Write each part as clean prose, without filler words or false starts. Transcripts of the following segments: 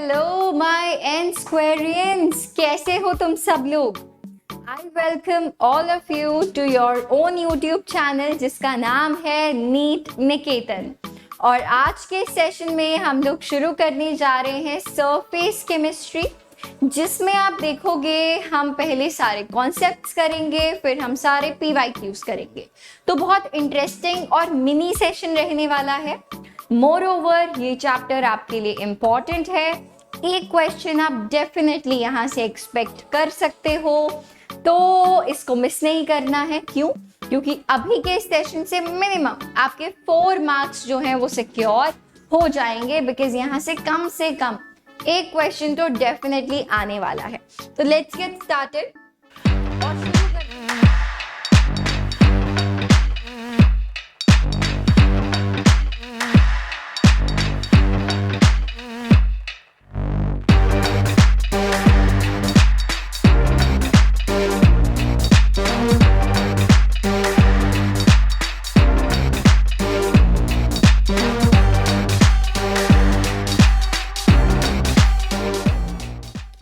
Hello my N स्क्वेरियंस, कैसे हो तुम सब लोग। I welcome all of you to your own YouTube channel जिसका नाम है नीट निकेतन। और आज के सेशन में हम लोग शुरू करने जा रहे हैं सरफेस केमिस्ट्री, जिसमें आप देखोगे हम पहले सारे कॉन्सेप्ट्स करेंगे, फिर हम सारे PYQs करेंगे। तो बहुत इंटरेस्टिंग और मिनी सेशन रहने वाला है। मोर ओवर ये चैप्टर आपके लिए इम्पॉर्टेंट है। एक क्वेश्चन आप डेफिनेटली यहाँ से एक्सपेक्ट कर सकते हो, तो इसको मिस नहीं करना है। क्यों? क्योंकि अभी के सेशन से मिनिमम आपके 4 मार्क्स जो हैं वो सिक्योर हो जाएंगे, बिकॉज यहाँ से कम एक क्वेश्चन तो डेफिनेटली आने वाला है। तो लेट्स गेट स्टार्टेड और शुरू करते हैं।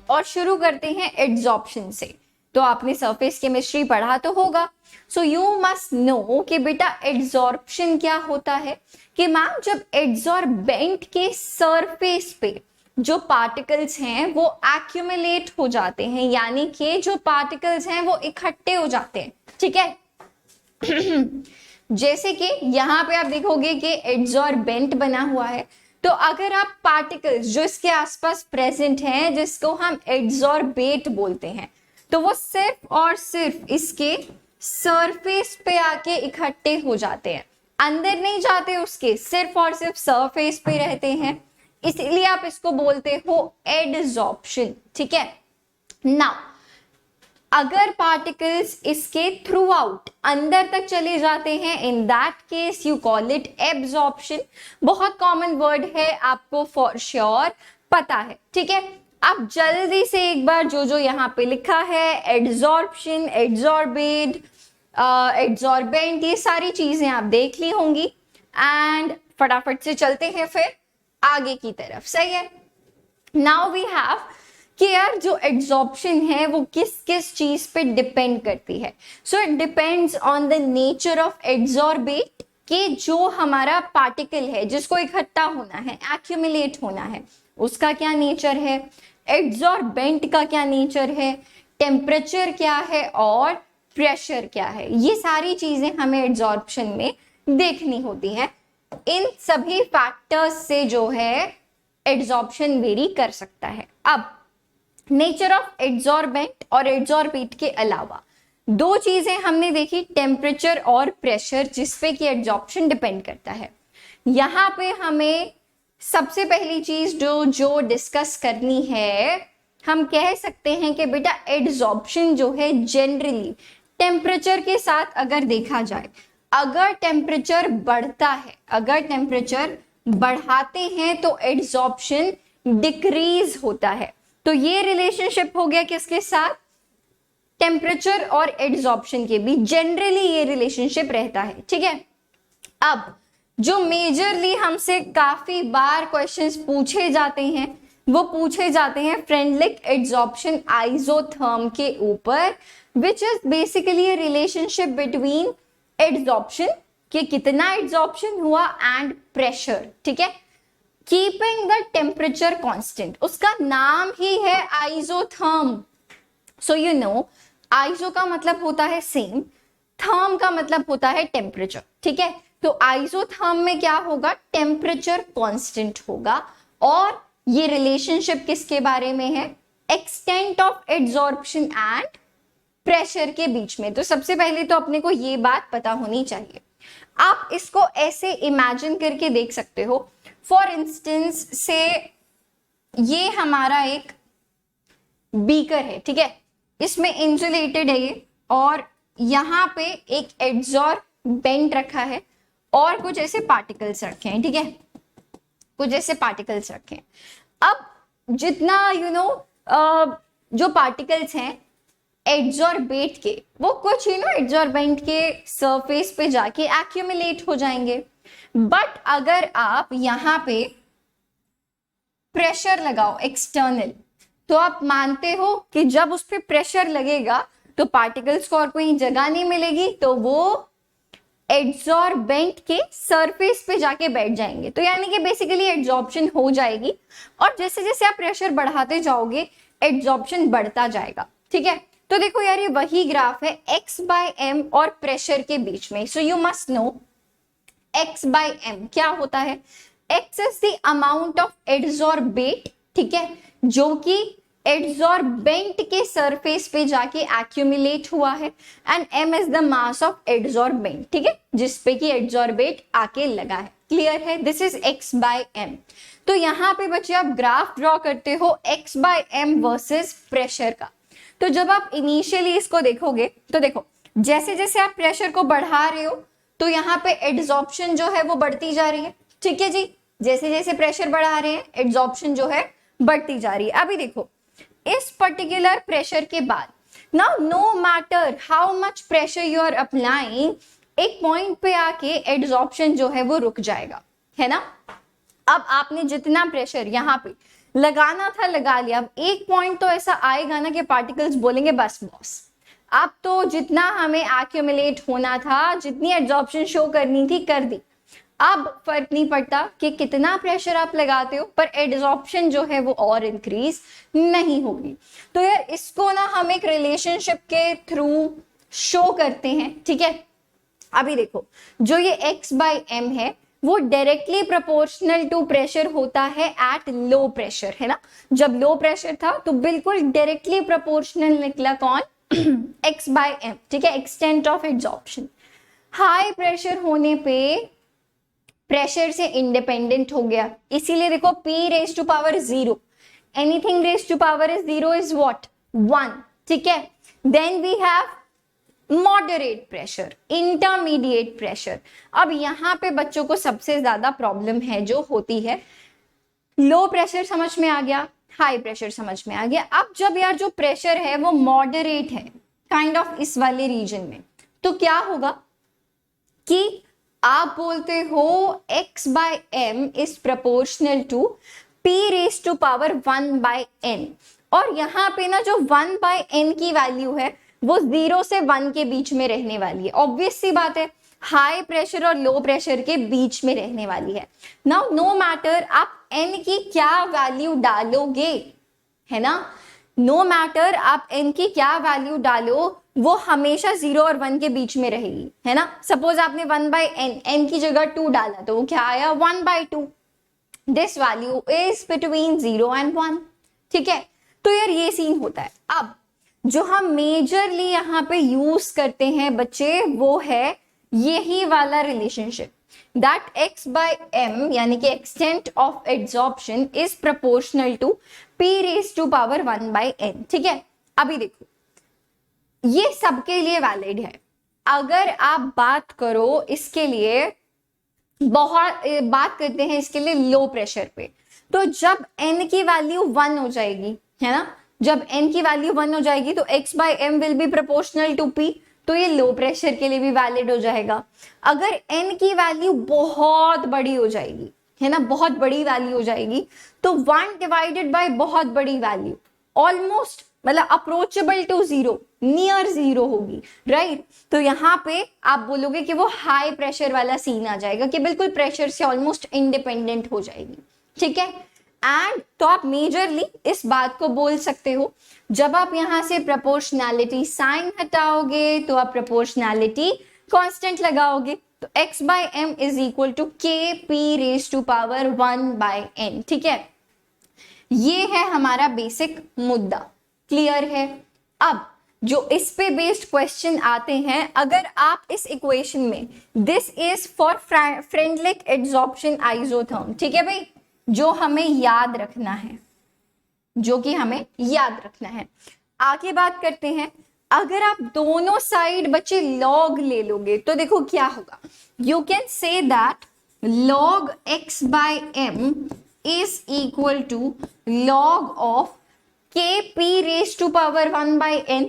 और शुरू करते हैं एड्सॉर्प्शन से। तो आपने सरफेस केमिस्ट्री पढ़ा तो होगा, सो यू मस्ट नो कि बेटा एड्सॉर्प्शन क्या होता है। कि मैम जब एड्सॉर्बेंट के सरफेस पे जो पार्टिकल्स हैं वो एक्यूमुलेट हो जाते हैं, यानी कि जो पार्टिकल्स हैं वो इकट्ठे हो जाते हैं, ठीक है। जैसे कि यहाँ पे आप देखोगे कि एड्सॉर्बेंट बना हुआ है, तो अगर आप पार्टिकल्स जो इसके आसपास प्रेजेंट हैं जिसको हम एड्सॉर्बेट बोलते हैं, तो वो सिर्फ और सिर्फ इसके सरफेस पे आके इकट्ठे हो जाते हैं, अंदर नहीं जाते, उसके सिर्फ और सिर्फ सरफेस पे रहते हैं। इसलिए आप इसको बोलते हो एडसॉर्प्शन, ठीक है। नाउ अगर पार्टिकल्स इसके थ्रू आउट अंदर तक चले जाते हैं, in that case you call it absorption. बहुत कॉमन वर्ड है, आपको फॉर श्योर पता है, ठीक है। अब जल्दी से एक बार जो यहाँ पे लिखा है, एड्सॉर्प्शन, एड्सॉर्बेट, एड्सॉर्बेंट, ये सारी चीजें आप देख ली होंगी। एंड फटाफट से चलते हैं फिर आगे की तरफ, सही है। नाउ वी हैव कि यार जो एड्सॉर्प्शन है वो किस किस चीज पे डिपेंड करती है। So it depends on the nature of adsorbate, कि जो हमारा पार्टिकल है जिसको इकट्ठा होना है, एक्यूमुलेट होना है, उसका क्या नेचर है, एड्सॉर्बेंट का क्या नेचर है, टेम्परेचर क्या है और प्रेशर क्या है। ये सारी चीजें हमें एड्सॉर्प्शन में देखनी होती हैं। इन सभी फैक्टर्स से जो है एड्सॉर्प्शन वेरी कर सकता है। अब नेचर ऑफ एड्सॉर्बेंट और एड्सॉर्बेट के अलावा 2 चीजें हमने देखी, टेम्परेचर और प्रेशर, जिसपे कि एड्सॉर्प्शन डिपेंड करता है। यहाँ पे हमें सबसे पहली चीज जो डिस्कस करनी है, हम कह सकते हैं कि बेटा एड्सॉर्प्शन जो है जनरली टेम्परेचर के साथ अगर देखा जाए, अगर टेम्परेचर बढ़ता है, अगर टेम्परेचर बढ़ाते हैं तो एड्सॉर्प्शन डिक्रीज होता है। तो ये रिलेशनशिप हो गया किसके साथ, टेम्परेचर और एड्सॉर्प्शन के बीच जनरली ये रिलेशनशिप रहता है, ठीक है। अब जो मेजरली हमसे काफी बार क्वेश्चंस पूछे जाते हैं, वो पूछे जाते हैं फ्रेंडलिक एड्सॉर्प्शन आइसोथर्म के ऊपर, विच is basically a relationship between adsorption, कि कितना एड्सॉर्प्शन हुआ, एंड प्रेशर, ठीक है, कीपिंग द टेम्परेचर कांस्टेंट। उसका नाम ही है isotherm. So you know, iso का मतलब होता है सेम, थर्म का मतलब होता है टेम्परेचर, ठीक है। तो आइसोथर्म में क्या होगा, टेम्परेचर कांस्टेंट होगा। और ये रिलेशनशिप किसके बारे में है, extent of adsorption and pressure के बीच में। तो सबसे पहले तो अपने को ये बात पता होनी चाहिए। आप इसको ऐसे इमेजिन करके देख सकते हो, फॉर इंस्टेंस से ये हमारा एक बीकर है, ठीक है, इसमें इंसुलेटेड है ये, और यहाँ पे एक एड्सॉर्बेंट रखा है और कुछ ऐसे पार्टिकल्स रखे हैं, ठीक है, कुछ ऐसे पार्टिकल्स रखे हैं। अब जितना जो पार्टिकल्स हैं एड्सॉर्बेट के, वो कुछ एड्सॉर्बेंट के सरफेस पे जाके एक्यूमुलेट हो जाएंगे। बट अगर आप यहाँ पे प्रेशर लगाओ एक्सटर्नल, तो आप मानते हो कि जब उस पर प्रेशर लगेगा तो पार्टिकल्स को और कोई जगह नहीं मिलेगी, तो वो एड्सॉर्बेंट के सरफेस पे जाके बैठ जाएंगे। तो यानी कि बेसिकली एड्सॉर्प्शन हो जाएगी, और जैसे जैसे आप प्रेशर बढ़ाते जाओगे एड्सॉर्प्शन बढ़ता जाएगा। ठीक है, तो देखो यार ये वही ग्राफ है x/m और प्रेशर के बीच में। So you must know x/m क्या होता है। x is the amount of adsorbate, ठीक है, जो कि एड्सॉर्बेंट के सरफेस पे जाके एक्यूमुलेट हुआ है, and m is the mass of adsorbent, ठीक है, जिसपे कि एड्सॉर्बेट आके लगा है। क्लियर है, दिस इज x/m। तो यहाँ पे बच्चे आप ग्राफ ड्रॉ करते हो x/m वर्सेस प्रेशर का। तो जब आप इनिशियली इसको देखोगे तो देखो जैसे जैसे आप प्रेशर को बढ़ा रहे हो तो यहाँ पे एड्सॉर्प्शन जो है वो बढ़ती जा रही है। ठीक है जी, जैसे जैसे प्रेशर बढ़ा रहे हैं एड्सॉर्प्शन जो है बढ़ती जा रही है। अभी देखो इस पर्टिकुलर प्रेशर के बाद now no matter how much pressure you are applying, एक पॉइंट पे आके एड्सॉर्प्शन जो है वो रुक जाएगा, है ना। अब आपने जितना प्रेशर यहाँ पे लगाना था लगा लिया, अब एक पॉइंट तो ऐसा आएगा ना कि पार्टिकल्स बोलेंगे बस बॉस अब तो जितना हमें एक्यूमुलेट होना था, जितनी एड्सॉर्प्शन शो करनी थी कर दी। अब फर्क नहीं पड़ता कि कितना प्रेशर आप लगाते हो, पर एड्सॉर्प्शन जो है वो और इंक्रीज नहीं होगी। तो यार इसको ना हम एक रिलेशनशिप के थ्रू शो करते हैं। ठीक है, अभी देखो जो ये x/m है वो डायरेक्टली प्रोपोर्शनल टू प्रेशर होता है एट लो प्रेशर, है ना। जब लो प्रेशर था तो बिल्कुल डायरेक्टली प्रोपोर्शनल निकला कौन x/m, ठीक है, extent of adsorption. High pressure होने पे प्रेशर से इंडिपेंडेंट हो गया, इसीलिए देखो p⁻0, anything raise to power is 0 is what 1, ठीक है। Then we have moderate pressure, intermediate pressure. अब यहाँ पे बच्चों को सबसे ज्यादा प्रॉब्लम है जो होती है, लो प्रेशर समझ में आ गया, हाई प्रेशर समझ में आ गया। अब जब यार जो प्रेशर है वो मॉडरेट है काइंड ऑफ इस वाले रीजन में, तो क्या होगा कि आप बोलते हो x/m is proportional to p⁻1/n, और यहाँ पे ना जो 1/n की वैल्यू है वो 0 से 1 के बीच में रहने वाली है। ऑब्वियस सी बात है, हाई प्रेशर और लो प्रेशर के बीच में रहने वाली है। नाउ नो मैटर आप n की क्या वैल्यू डालोगे, है ना, नो मैटर आप n की क्या वैल्यू डालो वो हमेशा 0 और 1 के बीच में रहेगी, है ना। सपोज आपने 1/n, n की जगह 2 डाला तो वो क्या आया 1/2, this value is between 0 and 1, ठीक है। तो यार ये सीन होता है। अब जो हम मेजरली यहाँ पे यूज करते हैं बच्चे वो है यही वाला रिलेशनशिप, दैट x/m यानी कि extent of adsorption is proportional to p⁻1/n, ठीक है। अभी देखो ये सबके लिए वैलिड है। अगर आप बात करो इसके लिए, बहुत बात करते हैं इसके लिए लो प्रेशर पे, तो जब n की वैल्यू 1 हो जाएगी, है ना, जब n की वैल्यू 1 हो जाएगी तो x/m will be proportional to p, तो ये लो प्रेशर के लिए भी वैलिड हो जाएगा। अगर n की वैल्यू बहुत बड़ी हो जाएगी, है ना, बहुत बड़ी वैल्यू हो जाएगी, तो 1 डिवाइडेड बाय बहुत बड़ी वैल्यू ऑलमोस्ट मतलब अप्रोचेबल टू 0, नियर 0 होगी, राइट। तो यहाँ पे आप बोलोगे कि वो हाई प्रेशर वाला सीन आ जाएगा कि बिल्कुल प्रेशर से ऑलमोस्ट इंडिपेंडेंट हो जाएगी, ठीक है। एंड तो आप मेजरली इस बात को बोल सकते हो, जब आप यहाँ से प्रोपोर्शनैलिटी साइन हटाओगे तो आप प्रोपोर्शनैलिटी कांस्टेंट लगाओगे, तो x/m is equal to k p⁻1/n, ठीक है। ये है हमारा बेसिक मुद्दा, क्लियर है। अब जो इस पे बेस्ड क्वेश्चन आते हैं, अगर आप इस इक्वेशन में this is for Freundlich adsorption isotherm, ठीक है भाई, जो हमें याद रखना है, जो कि हमें याद रखना है। आगे बात करते हैं, अगर आप दोनों साइड बच्चे लॉग ले लोगे तो देखो क्या होगा, you can say that log x/m is equal to log of kp⁻1/n,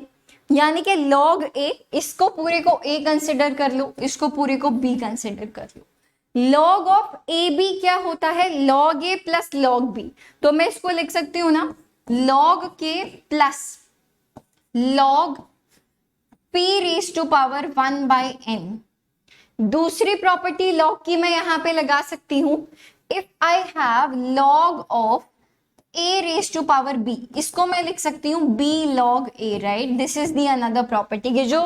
यानी कि log a, इसको पूरे को a कंसिडर कर लो, इसको पूरे को b कंसिडर कर लो, लॉग ऑफ ए बी क्या होता है, log A plus log B. तो मैं इसको लिख सकती हूँ ना, log k plus log P raise to power 1/n। दूसरी प्रॉपर्टी लॉग की मैं यहां पे लगा सकती हूं, if I have log of a raise to power b, इसको मैं लिख सकती हूँ b log a, right. This is the another property, ये जो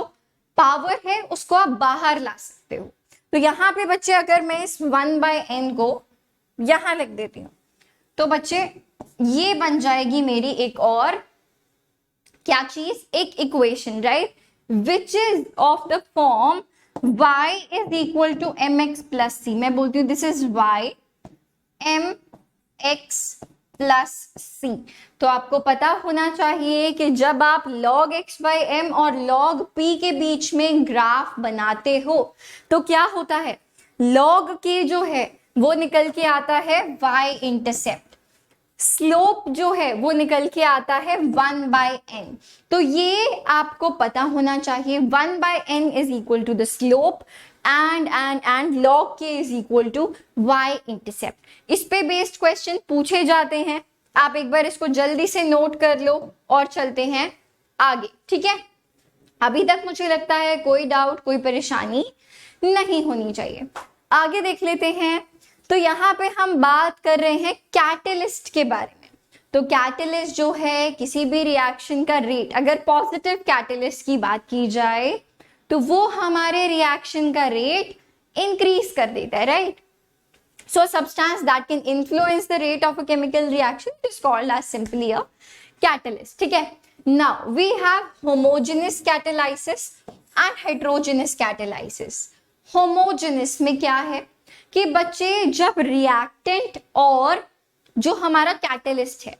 पावर है उसको आप बाहर ला सकते हो। तो यहाँ पे बच्चे अगर मैं इस 1/n को यहां लिख देती हूँ तो बच्चे ये बन जाएगी मेरी एक और क्या चीज, एक equation, right, which is of the form y is equal to mx plus c। मैं बोलती हूँ this is y mx plus C. तो आपको पता होना चाहिए कि जब आप log x बाई m और log p के बीच में ग्राफ बनाते हो तो क्या होता है, log k जो है वो निकल के आता है y इंटरसेप्ट, स्लोप जो है वो निकल के आता है 1/n। तो ये आपको पता होना चाहिए, 1/n is equal to the slope and log k is equal to y intercept. इस पे बेस्ड क्वेश्चन पूछे जाते हैं, आप एक बार इसको जल्दी से नोट कर लो और चलते हैं आगे, ठीक है। अभी तक मुझे लगता है कोई डाउट, कोई परेशानी नहीं होनी चाहिए। आगे देख लेते हैं। तो यहाँ पे हम बात कर रहे हैं कैटलिस्ट के बारे में। तो कैटलिस्ट जो है किसी भी रिएक्शन का रेट, अगर पॉजिटिव कैटलिस्ट की बात की जाए तो वो हमारे रिएक्शन का रेट इंक्रीज कर देता है, right. So substance that can influence the rate of a chemical reaction is called as simply a catalyst, ठीक है। Now we have homogenous catalysis and heterogenous catalysis. Homogenous में क्या है कि बच्चे जब रिएक्टेंट और जो हमारा कैटलिस्ट है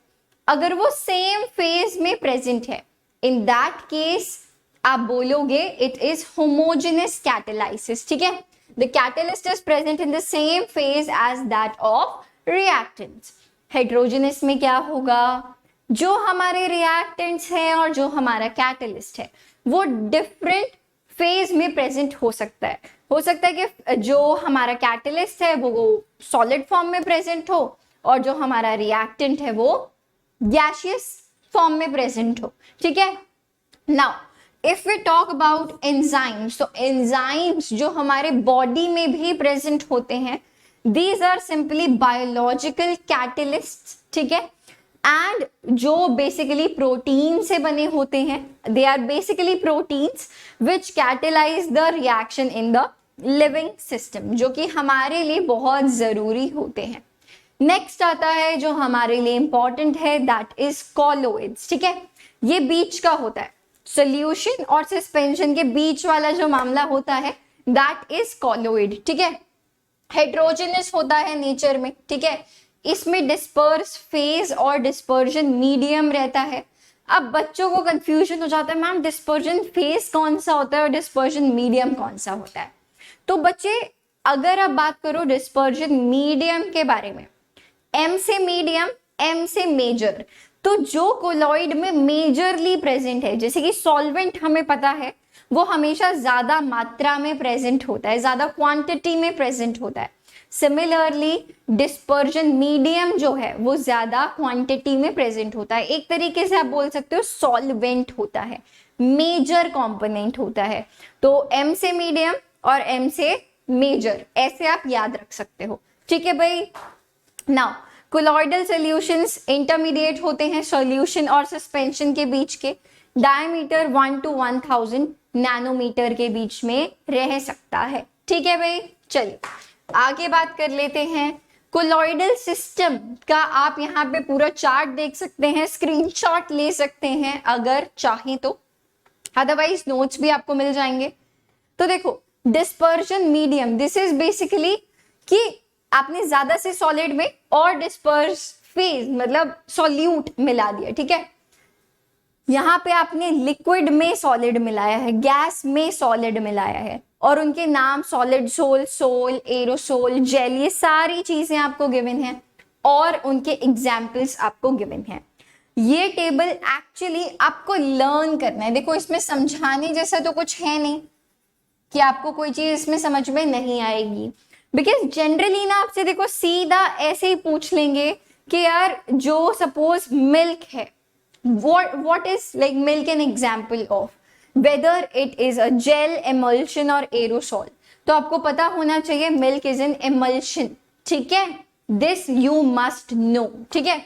अगर वो सेम फेज में प्रेजेंट है, इन दैट केस आप बोलोगे इट इज होमोजेनस कैटालाइसिस, ठीक है। The catalyst is present in the same phase as that of reactants. Heterogeneous में क्या होगा, जो हमारे रिएक्टेंट्स हैं और जो हमारा कैटलिस्ट है वो डिफरेंट फेज में प्रेजेंट हो सकता है। हो सकता है कि जो हमारा कैटलिस्ट है वो सॉलिड फॉर्म में प्रेजेंट हो और जो हमारा रिएक्टेंट है वो गैसियस फॉर्म में प्रेजेंट हो, ठीक है। Now if we talk about enzymes, तो एंजाइम्स जो हमारे बॉडी में भी प्रेजेंट होते हैं, these are simply biological catalyst, ठीक है। एंड जो बेसिकली प्रोटीन से बने होते हैं, they are basically proteins which catalyse the reaction in the living system, जो कि हमारे लिए बहुत जरूरी होते हैं। नेक्स्ट आता है जो हमारे लिए इंपॉर्टेंट है, दैट इज कॉलोइड्स, ठीक है। ये बीच का होता है, सोल्यूशन और सस्पेंशन के बीच वाला जो मामला होता है दैट इज कॉलोइड, ठीक है। हेटेरोजेनस होता है नेचर में, ठीक है। इसमें डिस्पर्स फेज और डिस्पर्जन मीडियम रहता है। अब बच्चों को कंफ्यूजन हो जाता है, मैम डिस्पर्जन फेज कौन सा होता है और डिस्पर्जन मीडियम कौन सा होता है। तो बच्चे अगर आप बात करो डिस्पर्जन मीडियम के बारे में, एम से मीडियम, एम से मेजर, तो जो कोलॉइड में मेजरली प्रेजेंट है, जैसे कि सॉल्वेंट हमें पता है वो हमेशा ज्यादा मात्रा में प्रेजेंट होता है, ज्यादा क्वांटिटी में प्रेजेंट होता है। सिमिलरली डिस्पर्जन मीडियम जो है वो ज्यादा क्वांटिटी में प्रेजेंट होता है। एक तरीके से आप बोल सकते हो सॉल्वेंट होता है, मेजर कंपोनेंट होता है। तो एम से मीडियम और एम से मेजर, ऐसे आप याद रख सकते हो, ठीक है भाई। नाउ कोलॉइडल सॉल्यूशंस इंटरमीडिएट होते हैं सॉल्यूशन और सस्पेंशन के बीच के, डायमीटर 1 to 1000 नैनोमीटर के बीच में रह सकता है, ठीक है भाई। चलिए आगे बात कर लेते हैं। कोलॉइडल सिस्टम का आप यहाँ पे पूरा चार्ट देख सकते हैं, स्क्रीनशॉट ले सकते हैं अगर चाहें तो, अदरवाइज नोट्स भी आपको मिल जाएंगे। तो देखो dispersion medium, this is basically कि आपने ज्यादा से सॉलिड में और डिस्पर्स फेज मतलब सॉल्यूट मिला दिया, ठीक है। यहाँ पे आपने लिक्विड में सॉलिड मिलाया है, गैस में सॉलिड मिलाया है, और उनके नाम solid sol, sol, aerosol, gel, ये सारी चीजें आपको गिवन है और उनके एग्जाम्पल्स आपको गिवन है। ये टेबल एक्चुअली आपको लर्न करना है। देखो इसमें समझाने जैसा तो कुछ है नहीं कि आपको कोई चीज इसमें समझ में नहीं आएगी, बिकॉज जनरली ना आपसे देखो सीधा ऐसे ही पूछ लेंगे कि यार जो सपोज मिल्क है, what is like milk an example of, whether it is a gel, emulsion or aerosol. तो आपको पता होना चाहिए मिल्क इज एन emulsion, ठीक है, दिस यू मस्ट नो, ठीक है।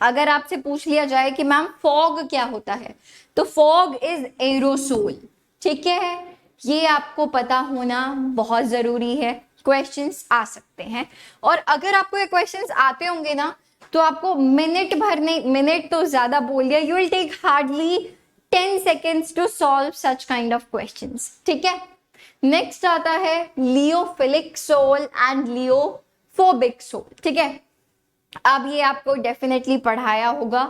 अगर आपसे पूछ लिया जाए कि मैम फॉग क्या होता है, तो फॉग इज एरोसोल, ठीक है, ये आपको पता होना बहुत जरूरी है, क्वेश्चंस आ सकते हैं। और अगर आपको ये क्वेश्चंस आते होंगे ना, तो आपको मिनट भर नहीं, मिनट तो ज्यादा बोल दिया, you will take hardly 10 seconds to solve such kind of questions, ठीक है। नेक्स्ट आता है lyophilic sol and lyophobic sol, ठीक है। अब ये आपको डेफिनेटली पढ़ाया होगा।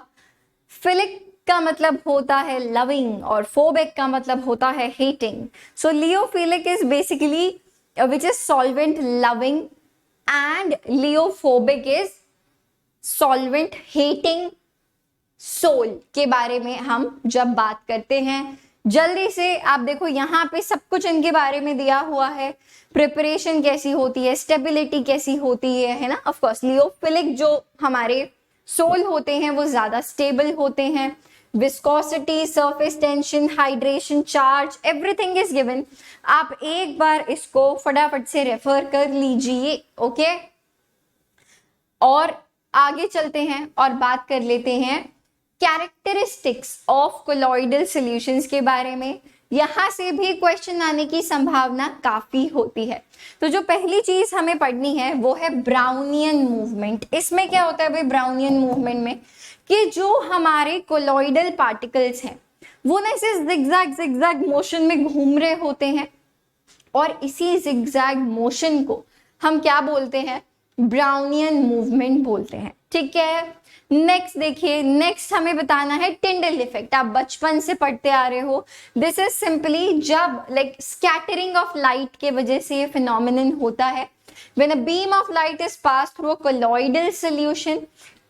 फिलिक का मतलब होता है लविंग और फोबिक का मतलब होता है hating. So lyophilic is basically which is solvent loving and lyophobic is solvent hating sol के बारे में हम जब बात करते हैं। जल्दी से आप देखो यहाँ पे सब कुछ इनके बारे में दिया हुआ है, प्रिपरेशन कैसी होती है, स्टेबिलिटी कैसी होती है ना। ऑफ कोर्स लियोफिलिक जो हमारे सोल होते हैं वो ज्यादा स्टेबल होते हैं। Viscosity, surface tension, hydration, charge, everything is given. आप एक बार इसको फटाफट से रेफर कर लीजिए, ओके। और आगे चलते हैं और बात कर लेते हैं कैरेक्टरिस्टिक्स ऑफ कोलॉइडल सॉल्यूशंस के बारे में। यहां से भी क्वेश्चन आने की संभावना काफी होती है। तो जो पहली चीज हमें पढ़नी है वो है ब्राउनियन मूवमेंट। इसमें क्या होता है भाई ब्राउनियन मूवमेंट में, कि जो हमारे कोलॉइडल पार्टिकल्स हैं वो ना ऐसे जिगजैग जिगजैग मोशन में घूम रहे होते हैं, और इसी जिगजैग मोशन को हम क्या बोलते हैं, ब्राउनियन मूवमेंट बोलते हैं, ठीक है। नेक्स्ट देखिए, नेक्स्ट हमें बताना है टिंडल इफेक्ट। आप बचपन से पढ़ते आ रहे हो, दिस इज सिंपली जब लाइक स्कैटरिंग ऑफ लाइट के वजह से ये फिनोमिनन होता है। When a beam of light is pass through a colloidal solution,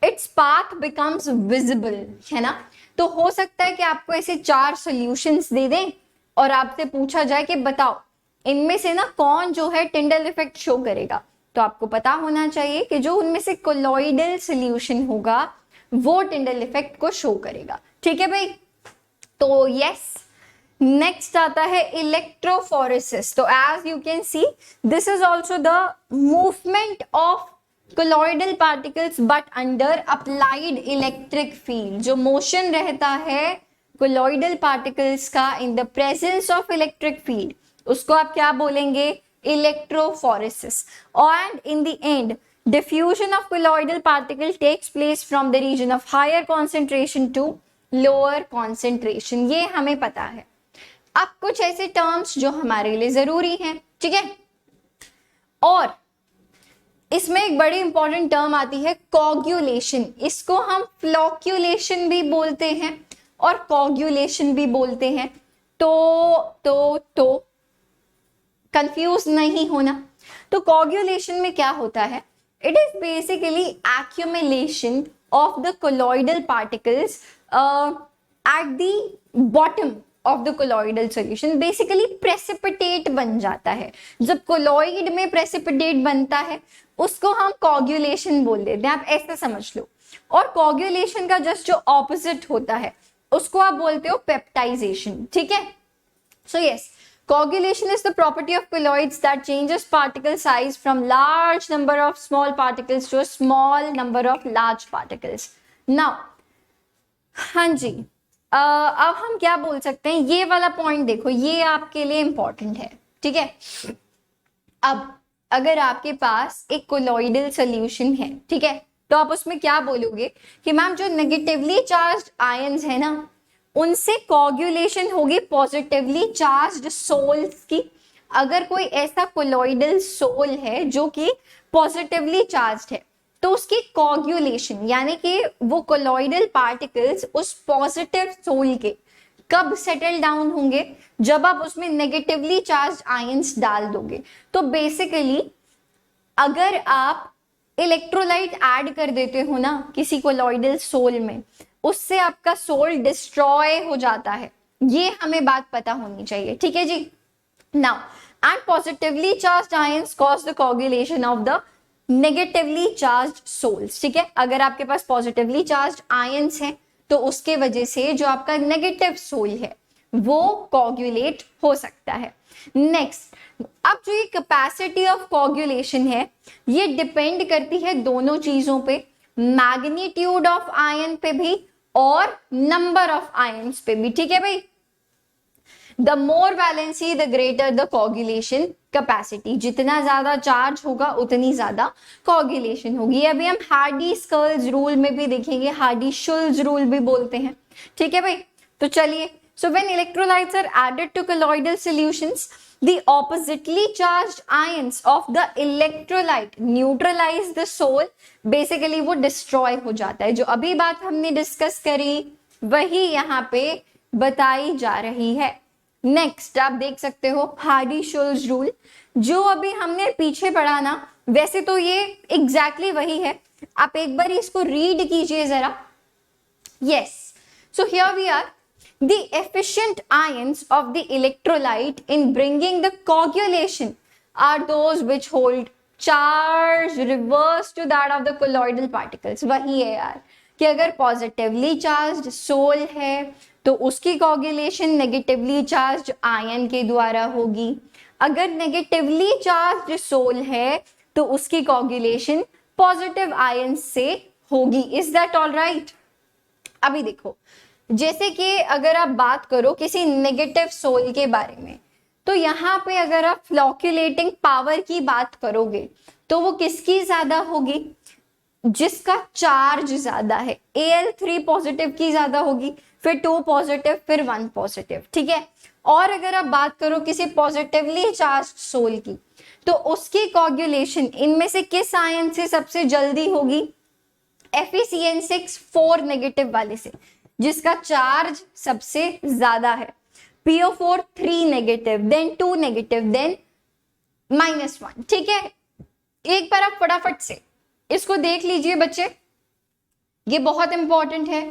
its path becomes visible, है ना। तो हो सकता है कि आपको ऐसे 4 सॉल्यूशंस दे दें और आपसे पूछा जाए कि बताओ इनमें से ना कौन जो है टिंडल इफेक्ट शो करेगा। तो आपको पता होना चाहिए कि जो उनमें से कोलॉइडल सॉल्यूशन होगा वो टिंडल इफेक्ट को शो करेगा, ठीक है भाई। तो यस, नेक्स्ट आता है इलेक्ट्रोफोरेसिस। तो as you can see this is also the movement of colloidal particles but under applied electric field. जो मोशन रहता है कोलॉइडल पार्टिकल्स का in the presence of electric field, उसको आप क्या बोलेंगे, electrophoresis. And in the end, diffusion of colloidal particle takes place from the region of higher concentration to lower concentration. ये हमें पता है। अब कुछ ऐसे टर्म्स जो हमारे लिए जरूरी हैं, ठीक है। और इसमें एक बड़ी इंपॉर्टेंट टर्म आती है कोगुलेशन। इसको हम फ्लोक्यूलेशन भी बोलते हैं और कोगुलेशन भी बोलते हैं। तो कंफ्यूज नहीं होना। तो कोगुलेशन में क्या होता है, it is basically accumulation of the colloidal particles at the bottom of the colloidal solution. Basically precipitate बन जाता है। जब कोलॉइड में प्रेसिपिटेट बनता है उसको हम कोगुलेशन बोल देते हैं, आप ऐसे समझ लो। और कोगुलेशन का जस्ट जो ऑपोजिट होता है उसको आप बोलते हो पेप्टाइजेशन, ठीक है। So yes, coagulation is the property of colloids that changes particle size from large number of small particles to a small number of large particles. Now, हाँ जी, अब हम क्या बोल सकते हैं, ये वाला पॉइंट देखो, ये आपके लिए इंपॉर्टेंट है, ठीक है। अब अगर आपके पास एक कोलॉइडल सॉल्यूशन है, ठीक है, तो आप उसमें क्या बोलोगे कि मैम जो नेगेटिवली चार्ज्ड आयंस है ना उनसे कोगुलेशन होगी पॉजिटिवली चार्ज्ड सोल्स की। अगर कोई ऐसा कोलॉइडल सोल है जो कि पॉजिटिवली चार्ज्ड है तो उसकी कोगुलेशन यानी कि वो कोलॉइडल पार्टिकल्स उस पॉजिटिव सोल के कब सेटल डाउन होंगे, जब आप उसमें नेगेटिवली चार्ज्ड आयंस डाल दोगे। तो बेसिकली अगर आप इलेक्ट्रोलाइट ऐड कर देते हो ना किसी कोलॉइडल सोल में, उससे आपका सोल डिस्ट्रॉय हो जाता है। ये हमें बात पता होनी चाहिए, ठीक है जी। Now and positively charged ions cause the coagulation of the negatively charged souls. ठीक है, अगर आपके पास पॉजिटिवली चार्ज आयंस हैं तो उसके वजह से जो आपका नेगेटिव सोल है वो कोगुलेट हो सकता है. नेक्स्ट, अब जो ये कैपेसिटी ऑफ कोगुलेशन है ये डिपेंड करती है दोनों चीजों पे, मैग्नीट्यूड ऑफ आयन पे भी और नंबर ऑफ आयंस पे भी. ठीक है भाई, the more valency the greater the coagulation capacity. जितना ज्यादा चार्ज होगा उतनी ज्यादा कोगुलेशन होगी. अभी हम हार्डी-स्कल्स रूल में भी देखेंगे, हार्डी-शुल्ज रूल भी बोलते हैं. ठीक है भाई, तो चलिए. So when electrolytes are added to colloidal solutions, the oppositely charged ions of the electrolyte neutralize the soul. Basically वो destroy हो जाता है. जो अभी बात हमने डिस्कस करी वही यहाँ पे बताई जा रही है. नेक्स्ट आप देख सकते हो हार्डी-शुल्ज रूल, जो अभी हमने पीछे पढ़ा ना, वैसे तो ये एग्जैक्टली वही है. आप एक बार इसको रीड कीजिए जरा. Yes, so here we are. The efficient ions of the electrolyte in bringing the coagulation are those which hold charge reverse to that of the colloidal particles. वही है यार कि अगर पॉजिटिवली चार्ज्ड सोल है तो उसकी कोगुलेशन नेगेटिवली चार्ज्ड आयन के द्वारा होगी. अगर नेगेटिवली चार्ज्ड सोल है तो उसकी कोगुलेशन पॉजिटिव आयन से होगी. Is that all right? अभी देखो, जैसे कि अगर आप बात करो किसी नेगेटिव सोल के बारे में, तो यहाँ पे अगर आप फ्लॉक्यूलेटिंग पावर की बात करोगे तो वो किसकी ज्यादा होगी? जिसका चार्ज ज्यादा है. Al3 पॉजिटिव की ज्यादा होगी, फिर 2 पॉजिटिव, फिर 1 पॉजिटिव. ठीक है. और अगर आप बात करो किसी पॉजिटिवली चार्ज सोल की, तो उसकी कोगुलेशन इनमें से किस आयन से सबसे जल्दी होगी? FeCN6 4 नेगेटिव वाले से, जिसका चार्ज सबसे ज्यादा है. PO4 3 negative, then 2 negative, then -1. ठीक है, एक बार आप फटाफट से इसको देख लीजिए बच्चे, ये बहुत इंपॉर्टेंट है.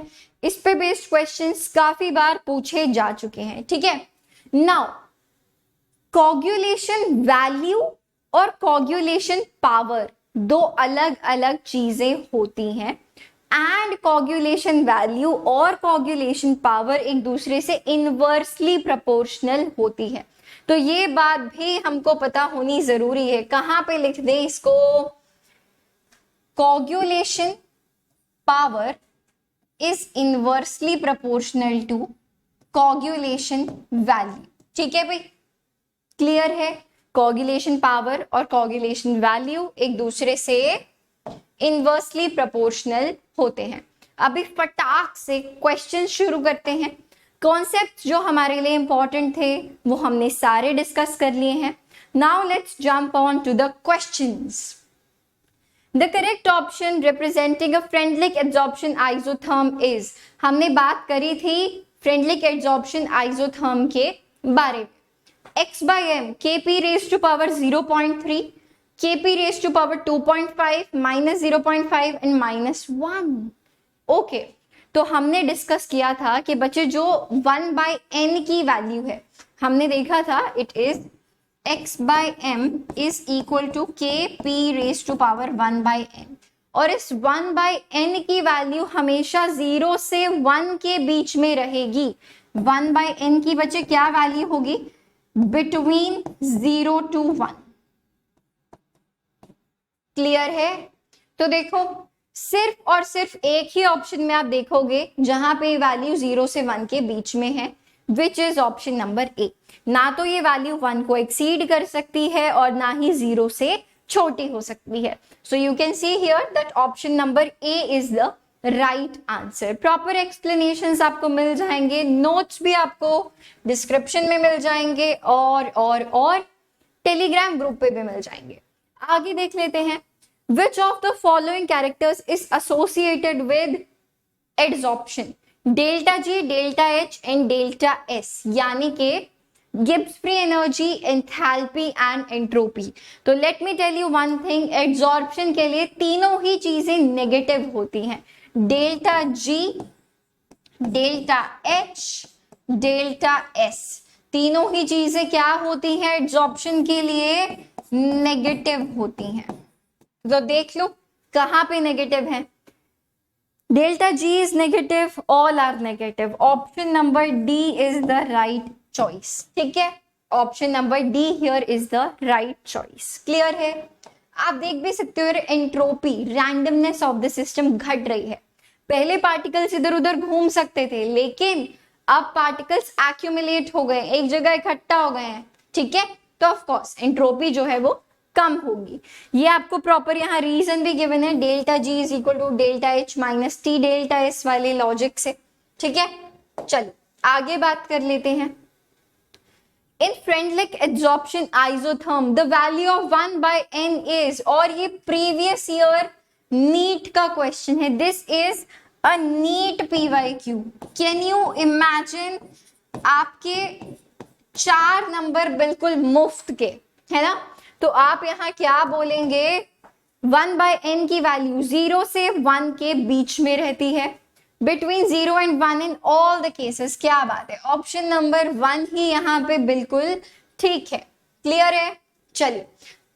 इस पे बेस्ड क्वेश्चंस काफी बार पूछे जा चुके हैं. ठीक है. नाउ कोगुलेशन वैल्यू और कोगुलेशन पावर दो अलग अलग चीजें होती हैं. एंड कोगुलेशन वैल्यू और कोगुलेशन पावर एक दूसरे से इनवर्सली प्रोपोर्शनल होती है. तो ये बात भी हमको पता होनी जरूरी है. कहां पे लिख दें इसको? Coagulation power is inversely proportional to coagulation value. ठीक है भाई, क्लियर है? कोगुलेशन पावर और कोगुलेशन वैल्यू एक दूसरे से इनवर्सली प्रोपोर्शनल होते हैं. अभी फटाक से क्वेश्चन शुरू करते हैं. कॉन्सेप्ट जो हमारे लिए इंपॉर्टेंट थे वो हमने सारे डिस्कस कर लिए हैं. Now let's jump on to the questions. The correct option representing a Freundlich absorption isotherm is. हमने बात करी थी फ्रेंडलिक एब्जॉर्प्शन आइसोथर्म के बारे में. x/m Kp raised to power 0.3, Kp raised to power 2.5, -0.5 and -1. Okay, तो हमने डिस्कस किया था कि बच्चे जो 1/n की वैल्यू है, हमने देखा था it is x/m is equal to Kp raised to power 1/n. और इस 1/n की वैल्यू हमेशा 0 से 1 के बीच में रहेगी. 1/n की बच्चे क्या वैल्यू होगी? Between 0 to 1. क्लियर है? तो देखो, सिर्फ और सिर्फ एक ही ऑप्शन में आप देखोगे जहां पे वैल्यू 0 से 1 के बीच में है, which is option number A. ना तो ये वैल्यू 1 को एक्सीड कर सकती है और ना ही 0 से छोटी हो सकती है. So you can see here that option number A is the right answer. Proper explanations आपको मिल जाएंगे, नोट्स भी आपको डिस्क्रिप्शन में मिल जाएंगे और टेलीग्राम ग्रुप पे भी मिल जाएंगे. आगे देख लेते हैं. Which of the following characters is associated with adsorption? Delta G, delta H and delta S, यानी कि Gibbs free energy, enthalpy and entropy. तो let me tell you one thing, adsorption के लिए तीनों ही चीजें नेगेटिव होती हैं. Delta G, delta H, delta S, तीनों ही चीजें क्या होती हैं एड्सॉर्प्शन के लिए? नेगेटिव होती हैं। तो देख लो कहां पे नेगेटिव है। Delta G is negative, all are negative. Option number D is the right choice. ठीक है, option number D here is the right choice. Clear है? आप देख भी सकते हो entropy, randomness of the system घट रही है। पहले पार्टिकल्स इधर उधर घूम सकते थे, लेकिन अब पार्टिकल्स एक्यूमुलेट हो गए, एक जगह इकट्ठा हो गए हैं। ठीक है, तो ऑफ कोर्स एंट्रोपी जो है वो कम होगी। ये आपको प्रॉपर यहाँ रीजन भी गिवन है, delta G is equal to delta H minus T delta S वाले लॉजिक से। ठीक है, चलो आगे बात कर लेते हैं। In Freundlich adsorption isotherm the value of 1/n is, और ये प्रीवियस ईयर नीट का क्वेश्चन है। This is a NEET PYQ। Can you imagine, आपके 4 नंबर बिल्कुल मुफ्त के, है ना? तो आप यहाँ क्या बोलेंगे? 1/n की वैल्यू 0 से 1 के बीच में रहती है, between 0 and 1 in all the cases. क्या बात है, ऑप्शन नंबर 1 ही यहाँ पे बिल्कुल ठीक है। क्लियर है? चलिए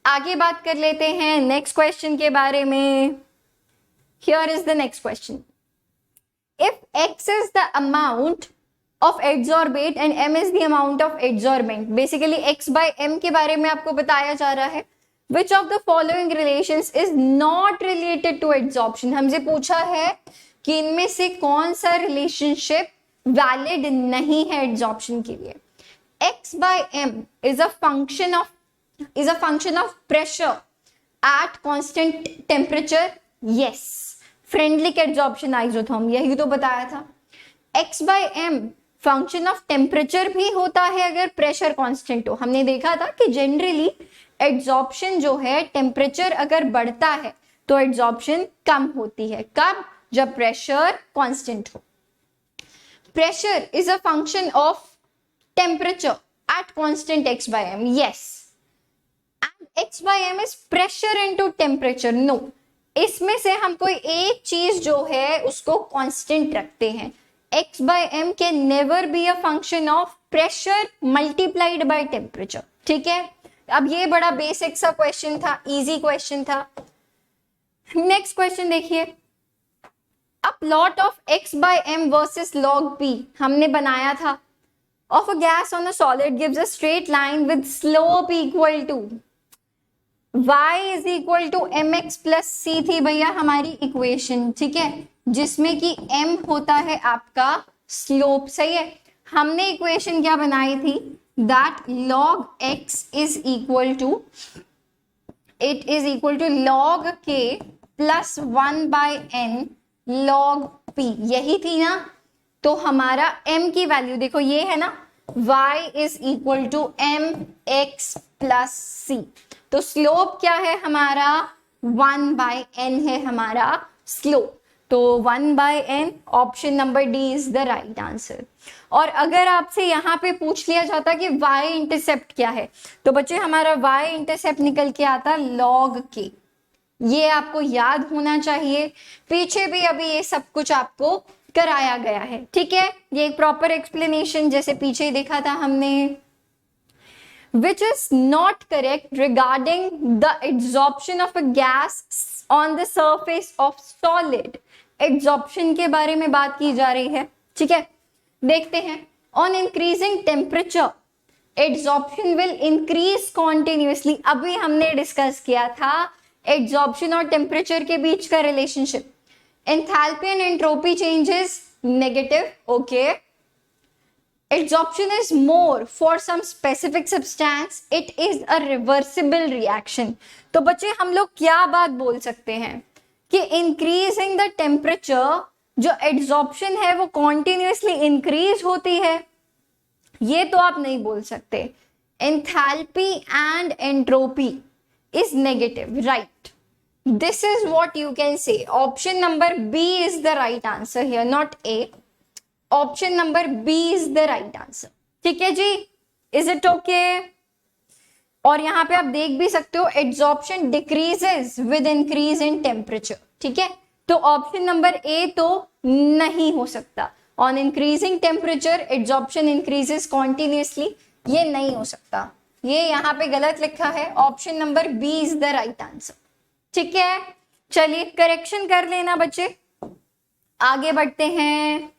आगे बात कर लेते हैं नेक्स्ट क्वेश्चन के बारे में। Here is the next question. If x is the amount of adsorbate and m is the amount of adsorbent, basically x by m के बारे में आपको बताया जा रहा है। Which of the following relations is not related to adsorption? हमसे पूछा है कि इनमें से कौन सा रिलेशनशिप वैलिड नहीं है एड्सॉर्प्शन के लिए। x by m is a function of pressure at constant temperature. Yes, Freundlich adsorption isotherm, यही तो बताया था। x by m function of temperature भी होता है अगर प्रेशर कांस्टेंट हो। हमने देखा था कि जनरली एड्सॉर्प्शन जो है, टेम्परेचर अगर बढ़ता है तो एड्सॉर्प्शन कम होती है। कब? जब प्रेशर कांस्टेंट हो। Pressure is a function of temperature at constant x by m. yes, and x by m is pressure into temperature. no, इसमें से हम कोई एक चीज जो है उसको कांस्टेंट रखते हैं। x by m can never be a function of pressure multiplied by temperature. ठीक है, अब ये बड़ा बेसिक सा क्वेश्चन था, इजी क्वेश्चन था। नेक्स्ट क्वेश्चन देखिए। A plot of x by m versus log p हमने बनाया था। Of a gas on a solid gives a straight line with slope equal to y is equal to mx plus c थी भैया हमारी equation. ठीक है, जिसमें कि m होता है आपका स्लोप। सही है, हमने इक्वेशन क्या बनाई थी? That log x is equal to, it is equal to log k plus 1/n log p, यही थी ना? तो हमारा m की वैल्यू देखो ये है ना, y is equal to mx plus c। तो स्लोप क्या है हमारा? 1/n है हमारा स्लोप। तो 1/n, option number D is the right answer. और अगर आपसे यहाँ पे पूछ लिया जाता कि y इंटरसेप्ट क्या है, तो बच्चे हमारा y इंटरसेप्ट निकल के आता log k। ये आपको याद होना चाहिए, पीछे भी अभी ये सब कुछ आपको कराया गया है। ठीक है, ये एक प्रॉपर एक्सप्लेनेशन जैसे पीछे ही देखा था हमने। Which is not correct regarding the adsorption of a gas on the surface of solid. Adsorption के बारे में बात की जा रही है। ठीक है, देखते हैं। On increasing temperature, adsorption will increase continuously. अभी हमने डिस्कस किया था adsorption और टेम्परेचर के बीच का relationship. Enthalpy and entropy changes negative. Okay. Adsorption is more for some specific substance. It is a reversible reaction. तो बच्चे हम लोग क्या बात बोल सकते हैं कि increasing the temperature, जो adsorption है वो continuously increase होती है, ये तो आप नहीं बोल सकते। Enthalpy and entropy is negative, right? This is what you can say. Option number B is the right answer here, not A. Option number B is the right answer. ठीक है जी, इज इट ओके? और यहाँ पे आप देख भी सकते हो adsorption decreases with increase in temperature. ठीक है, तो ऑप्शन नंबर ए तो नहीं हो सकता। On increasing temperature adsorption increases continuously, ये नहीं हो सकता, ये यहाँ पे गलत लिखा है, option number B is the right answer. ठीक है, चलिए करेक्शन कर लेना बच्चे, आगे बढ़ते हैं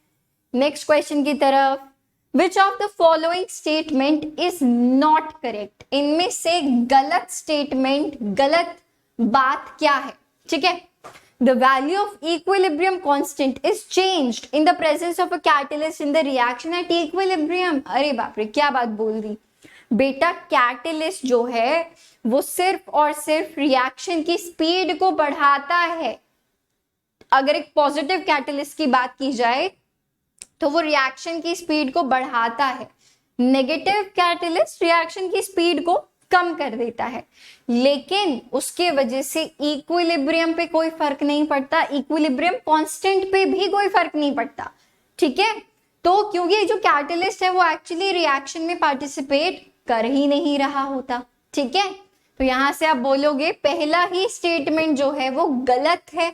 नेक्स्ट क्वेश्चन की तरफ। Which of the following statement is not correct, इनमें से गलत स्टेटमेंट, गलत बात क्या है? ठीक है, the value of equilibrium constant is changed in the presence of a catalyst in the reaction at equilibrium। अरे बाप रे, क्या बात बोल दी बेटा, कैटलिस्ट जो है वो सिर्फ और सिर्फ रिएक्शन की स्पीड को बढ़ाता है। अगर एक पॉजिटिव कैटलिस्ट की बात की जाए तो वो रिएक्शन की स्पीड को बढ़ाता है, नेगेटिव कैटलिस्ट रिएक्शन की स्पीड को कम कर देता है, लेकिन उसके वजह से इक्विलिब्रियम पे कोई फर्क नहीं पड़ता, इक्विलिब्रियम कांस्टेंट पे भी कोई फर्क नहीं पड़ता। ठीक है, तो क्योंकि जो कैटलिस्ट है वो एक्चुअली रिएक्शन में पार्टिसिपेट कर ही नहीं रहा होता। ठीक है, तो यहां से आप बोलोगे पहला ही स्टेटमेंट जो है वो गलत है,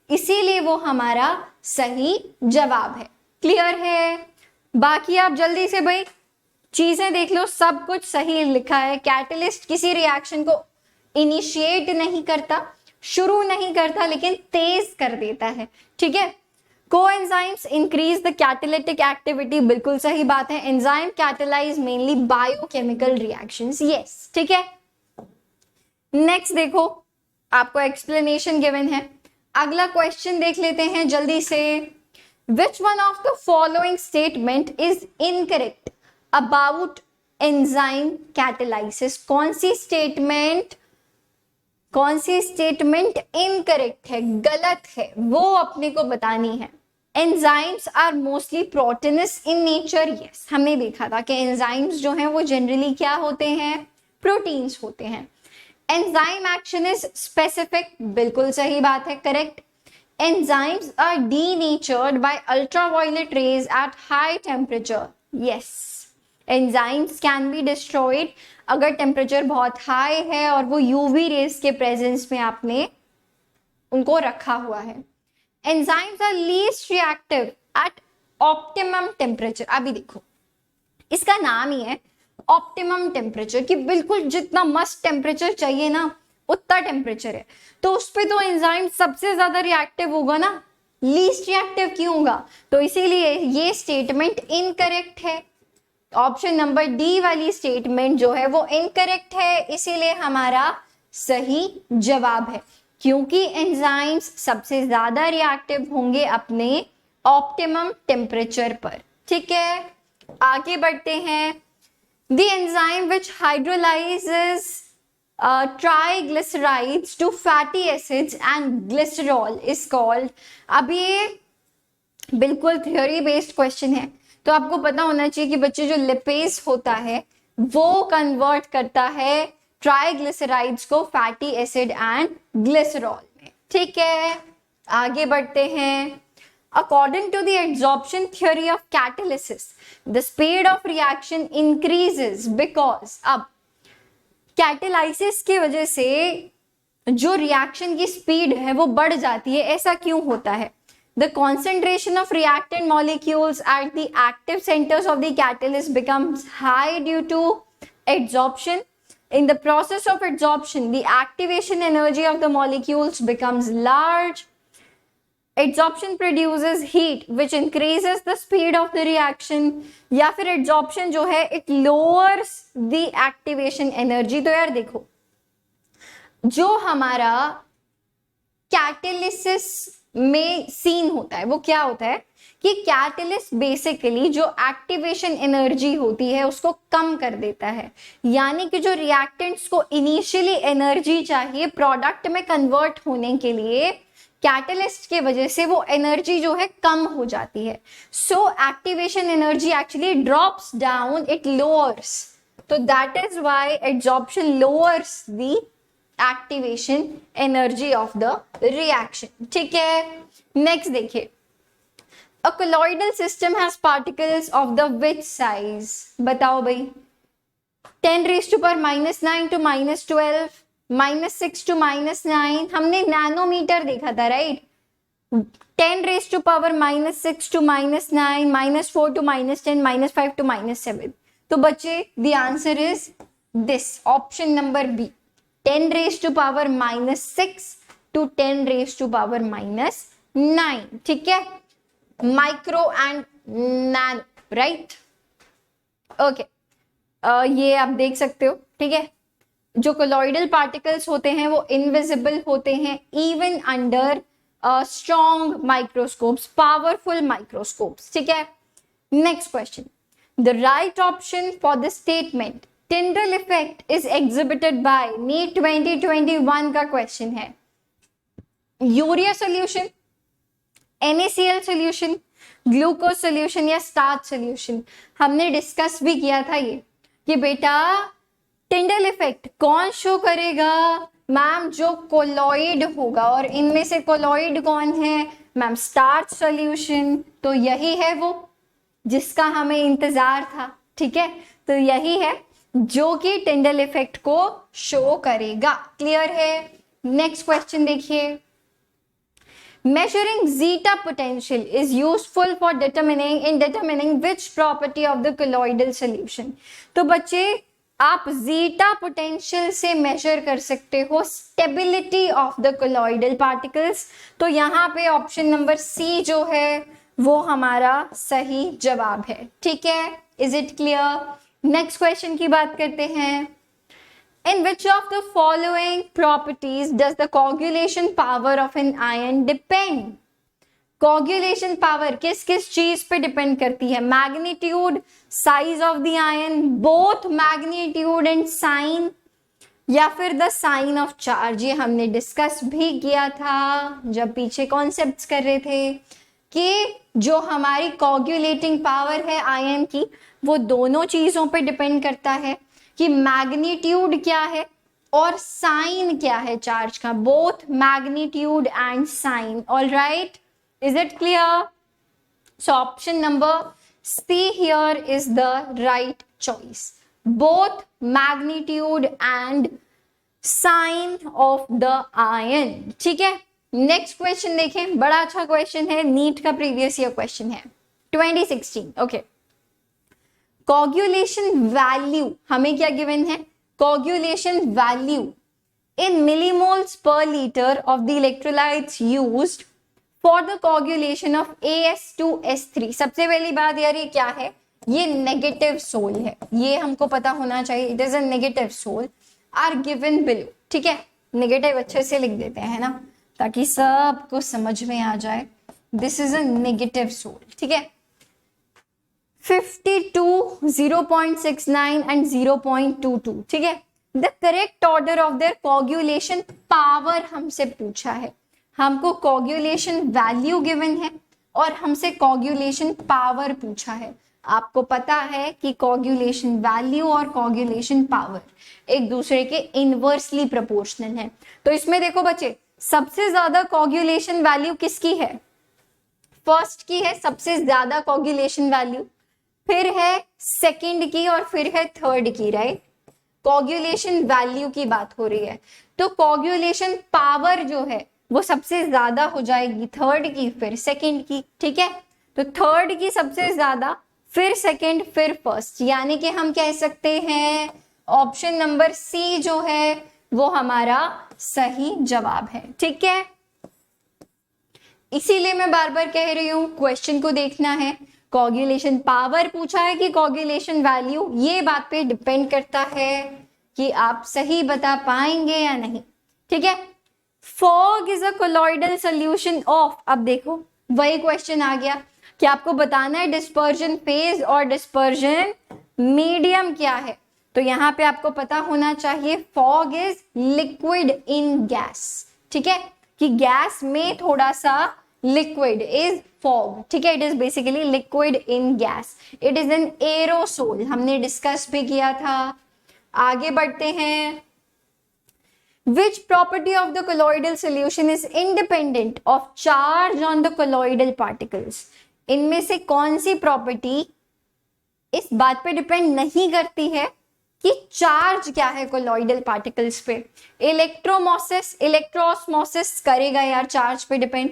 इसीलिए वो हमारा सही जवाब है। क्लियर है? बाकी आप जल्दी से भाई चीजें देख लो, सब कुछ सही लिखा है। कैटलिस्ट किसी रिएक्शन को इनिशिएट नहीं करता, शुरू नहीं करता, लेकिन तेज कर देता है। ठीक है, coenzymes increase the catalytic activity, बिल्कुल सही बात है। Enzyme catalyse mainly biochemical reactions, yes. ठीक है, नेक्स्ट देखो, आपको एक्सप्लेनेशन गिवन है। अगला क्वेश्चन देख लेते हैं जल्दी से। Which one of the following statement is incorrect about enzyme catalysis? कौन सी स्टेटमेंट इनकरेक्ट है, गलत है, वो अपने को बतानी है। Enzymes are mostly proteins in nature, yes, हमने देखा था कि एंजाइम्स जो हैं वो जनरली क्या होते हैं, प्रोटीन्स होते हैं। एंजाइम एक्शन इज स्पेसिफिक, बिल्कुल सही बात है, correct. Enzymes are denatured by ultraviolet rays at high temperature. Yes, enzymes can be destroyed अगर टेम्परेचर बहुत हाई है और वो यूवी रेज के प्रेजेंस में आपने उनको रखा हुआ है। Enzymes are least reactive at optimum temperature। अभी देखो, इसका नाम ही है ऑप्टिमम टेम्परेचर, कि बिल्कुल जितना मस्त टेम्परेचर चाहिए ना उतना टेम्परेचर है, तो उस पे तो एंजाइम सबसे ज्यादा रिएक्टिव होगा ना, लीस्ट रिएक्टिव क्यों होगा? तो इसीलिए ये स्टेटमेंट इनकरेक्ट है। ऑप्शन नंबर डी वाली स्टेटमेंट जो है वो इनकरेक्ट है, इसीलिए हमारा सही जवाब है, क्योंकि एंजाइम्स सबसे ज्यादा रिएक्टिव होंगे अपने ऑप्टिमम टेम्परेचर पर। ठीक है, आगे बढ़ते हैं। The enzyme which hydrolyses triglycerides to fatty acids and glycerol is called। अब ये बिल्कुल थ्योरी बेस्ड क्वेश्चन है, तो आपको पता होना चाहिए कि बच्चे जो लिपेज होता है वो कन्वर्ट करता है ट्राइग्लिसराइड्स को फैटी एसिड एंड ग्लिसरॉल में। ठीक है, आगे बढ़ते हैं। According to the adsorption theory of catalysis, the speed of reaction increases because अब कैटेलाइसिस की वजह से जो रिएक्शन की स्पीड है वो बढ़ जाती है। ऐसा क्यों होता है? The concentration of reactant molecules at the active centers of the catalyst becomes high due to adsorption. In the process of adsorption, the activation energy of the molecules becomes large. Adsorption produces heat which increases the speed of the reaction, या फिर adsorption जो है it lowers the activation energy। तो यार देखो, जो हमारा catalysis में सीन होता है वो क्या होता है कि कैटेलिस्ट बेसिकली जो एक्टिवेशन एनर्जी होती है उसको कम कर देता है, यानी कि जो रिएक्टेंट्स को इनिशियली एनर्जी चाहिए प्रोडक्ट में कन्वर्ट होने के लिए, कैटलिस्ट के वजह से वो एनर्जी जो है कम हो जाती है। So activation energy actually drops down, it lowers, तो that is why adsorption lowers the activation energy of the reaction. ठीक है, नेक्स्ट देखिए, a colloidal system has particles of the which size? बताओ भाई। 10⁻⁻⁹ to -12, -6 to -9, हमने nanometre देखा था, right? 10⁻⁻⁶ to -9, -4 to -10, -5 to -7, तो बच्चे the answer is this option number B, 10 raised to power -6 to 10 raised to power -9. ठीक है, micro and nano, right? Okay, ये आप देख सकते हो। ठीक है, जो कोलॉइडल पार्टिकल्स होते हैं वो इनविजिबल होते हैं even under strong microscopes, powerful microscopes. ठीक है, next question, the right option for the statement Tyndall effect is exhibited by, NEET 2021 का क्वेश्चन है। Urea solution, NaCl solution, glucose solution या स्टार्च सोल्यूशन। हमने डिस्कस भी किया था ये कि बेटा टिंडल इफेक्ट कौन शो करेगा? मैम जो कोलॉइड होगा, और इनमें से कोलॉइड कौन है? Ma'am starch solution. तो यही है वो जिसका हमें इंतजार था। ठीक है, तो यही है जो कि टिंडल इफेक्ट को शो करेगा। क्लियर है? नेक्स्ट क्वेश्चन देखिए, measuring zeta potential is useful for determining which property of the colloidal solution। तो बच्चे आप zeta potential से मेजर कर सकते हो stability of the colloidal particles। तो यहाँ पे ऑप्शन नंबर सी जो है वो हमारा सही जवाब है। ठीक है, is it clear? Next question की बात करते हैं, in which of the following properties does the coagulation power of an ion depend? coagulation power किस किस चीज पे डिपेंड करती है? Magnitude, size of the ion, both magnitude and sign, या फिर द साइन ऑफ चार्ज। ये हमने डिस्कस भी किया था जब पीछे कॉन्सेप्ट्स कर रहे थे कि जो हमारी कोगुलेटिंग पावर है आयन की वो दोनों चीजों पे डिपेंड करता है कि मैग्नीट्यूड क्या है और साइन क्या है चार्ज का, both magnitude and sign. Alright, is it clear? So option number C here is the right choice, both magnitude and sign of the ion. ठीक है, नेक्स्ट क्वेश्चन देखें, बड़ा अच्छा क्वेश्चन है, नीट का प्रीवियस ईयर क्वेश्चन है 2016। Okay, coagulation value हमें क्या गिवन है? कोगुलेशन वैल्यू इन मिलीमोल्स पर litre of the electrolytes used for the coagulation of AS2S3। सबसे पहली बात यार ये क्या है? ये नेगेटिव सोल है, ये हमको पता होना चाहिए। It is a negative sol are given below. ठीक है, नेगेटिव अच्छे से लिख देते हैं ना ताकि सबको समझ में आ जाए। This is a negative sol. ठीक है, 52, 0.69 एंड 0.22। ठीक है, the correct order of their coagulation power हमसे पूछा है। हमको कोगुलेशन वैल्यू गिवन है और हमसे कोगुलेशन पावर पूछा है। आपको पता है कि कोगुलेशन वैल्यू और कोगुलेशन पावर एक दूसरे के इनवर्सली प्रोपोर्शनल है। तो इसमें देखो बच्चे, सबसे ज्यादा कोगुलेशन वैल्यू किसकी है? फर्स्ट की है सबसे ज्यादा कोगुलेशन वैल्यू, फिर है सेकंड की और फिर है थर्ड की। राइट, कोगुलेशन वैल्यू की बात हो रही है, तो कोगुलेशन पावर जो है वो सबसे ज्यादा हो जाएगी थर्ड की फिर सेकंड की। ठीक है, तो थर्ड की सबसे ज्यादा, फिर सेकंड, फिर फर्स्ट, यानी कि हम कह सकते हैं ऑप्शन नंबर सी जो है वो हमारा सही जवाब है। ठीक है, इसीलिए मैं बार बार कह रही हूं क्वेश्चन को देखना है। कोगुलेशन पावर पूछा है कि कोगुलेशन वैल्यू, ये बात पे डिपेंड करता है कि आप सही बता पाएंगे या नहीं। ठीक है, fog is a colloidal solution of, अब देखो वही क्वेश्चन आ गया कि आपको बताना है डिस्पर्जन फेज और डिस्पर्जन मीडियम क्या है। तो यहाँ पे आपको पता होना चाहिए fog is liquid in gas. ठीक है, कि गैस में थोड़ा सा लिक्विड इज फॉग। ठीक है, it is basically liquid in gas, it is an aerosol, हमने डिस्कस भी किया था। आगे बढ़ते हैं, which property of the colloidal solution is independent of charge on the colloidal particles? इनमें से कौन सी प्रॉपर्टी इस बात पे डिपेंड नहीं करती है कि चार्ज क्या है कोलॉइडल पार्टिकल्स पे? इलेक्ट्रोस्मोसिस करेगा यार चार्ज पे depend.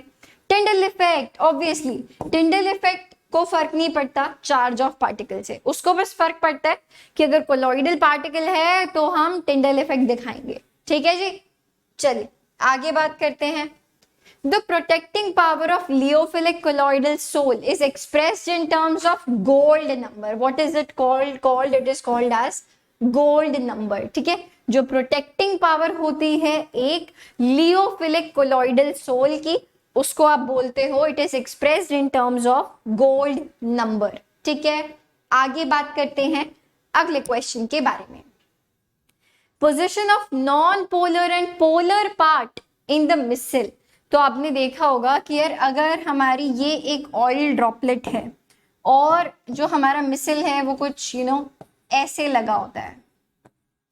Tyndall effect, obviously Tyndall effect को फर्क नहीं पड़ता चार्ज ऑफ पार्टिकल से, उसको बस फर्क पड़ता है कि अगर कोलॉइडल पार्टिकल है तो हम टिंडल इफेक्ट दिखाएंगे। ठीक है जी, चलिए आगे बात करते हैं। The protecting power of lyophilic colloidal sol is expressed in terms of gold number. What is it called? It is called as gold number. ठीक है, जो प्रोटेक्टिंग पावर होती है एक लियोफिलिक कोलॉइडल सोल की, उसको आप बोलते हो it is expressed in terms of gold number. ठीक है, आगे बात करते हैं अगले क्वेश्चन के बारे में। Position of non polar and polar part in the missile. तो आपने देखा होगा कि यार अगर हमारी ये एक ऑयल ड्रॉपलेट है और जो हमारा मिसिल है वो कुछ ऐसे लगा होता है,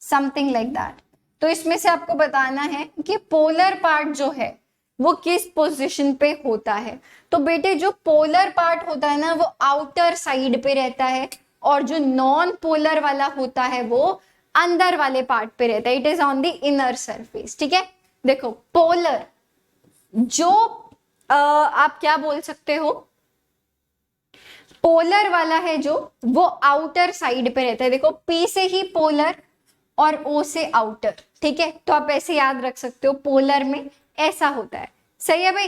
समथिंग लाइक दैट, तो इसमें से आपको बताना है कि पोलर पार्ट जो है वो किस पोजीशन पे होता है। तो बेटे जो पोलर पार्ट होता है ना वो आउटर साइड पे रहता है, और जो नॉन पोलर वाला होता है वो अंदर वाले पार्ट पे रहता है, it is on the inner surface. ठीक है, देखो पोलर जो आप क्या बोल सकते हो, पोलर वाला है जो वो आउटर साइड पे रहता है। देखो P से ही पोलर और O से आउटर। ठीक है, तो आप ऐसे याद रख सकते हो, पोलर में ऐसा होता है। सही है भाई,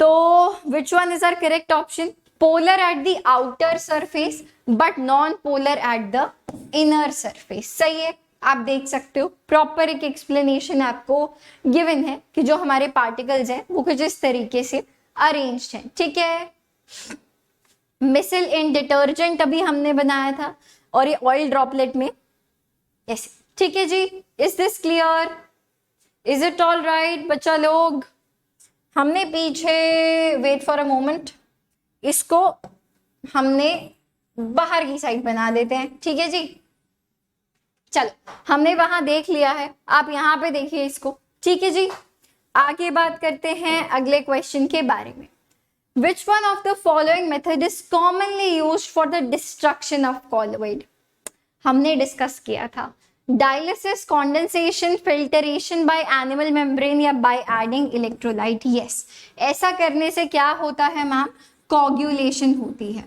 तो which one is our correct option? Polar at the outer surface but non polar at the inner surface. सही है, आप देख सकते हो प्रॉपर एक एक्सप्लेनेशन आपको गिवन है कि जो हमारे पार्टिकल्स हैं वो कुछ इस तरीके से अरेंज्ड हैं। ठीक है, मिसिल इन डिटर्जेंट अभी हमने बनाया था और ये ऑयल ड्रॉपलेट में ऐसे। ठीक है जी, is this clear? Is it all right बच्चा लोग? हमने पीछे, वेट फॉर अ मोमेंट, इसको हमने बाहर की साइड बना देते हैं। ठीक है जी, चलो हमने वहां देख लिया है, आप यहाँ पे देखिए इसको। ठीक है जी, आगे बात करते हैं अगले क्वेश्चन के बारे में। Which one of the following method is commonly used for the destruction of colloid? हमने डिस्कस किया था dialysis, condensation, filtration by animal membrane या बाय एडिंग इलेक्ट्रोलाइट। यस, ऐसा करने से क्या होता है मैम? कोगुलेशन होती है,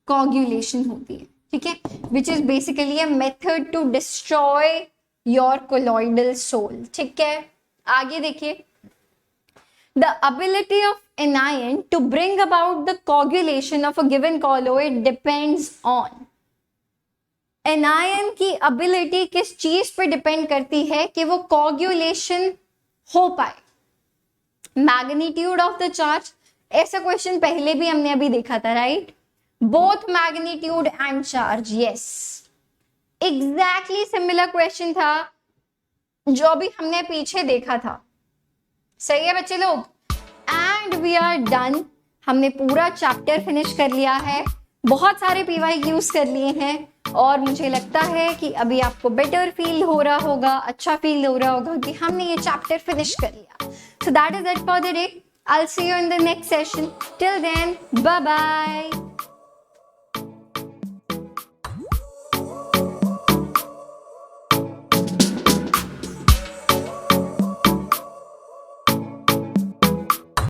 कोगुलेशन होती है। ठीक है, which is basically a method to destroy your colloidal sol. ठीक है, आगे देखिए। The ability of anion to bring about the coagulation of a given colloid depends on। anion की ability किस चीज पे डिपेंड करती है कि वो coagulation हो पाए? magnitude of the charge। ऐसा क्वेश्चन पहले भी हमने अभी देखा था, right? both magnitude and charge। yes, exactly similar question था जो अभी हमने पीछे देखा था। सही है बच्चे लोग, एंड वी आर डन। हमने पूरा चैप्टर फिनिश कर लिया है, बहुत सारे PYQs कर लिए हैं और मुझे लगता है कि अभी आपको बेटर फील हो रहा होगा, अच्छा फील हो रहा होगा कि हमने ये चैप्टर फिनिश कर लिया। So that is it for the day. I will see you in the next session. Till then bye bye.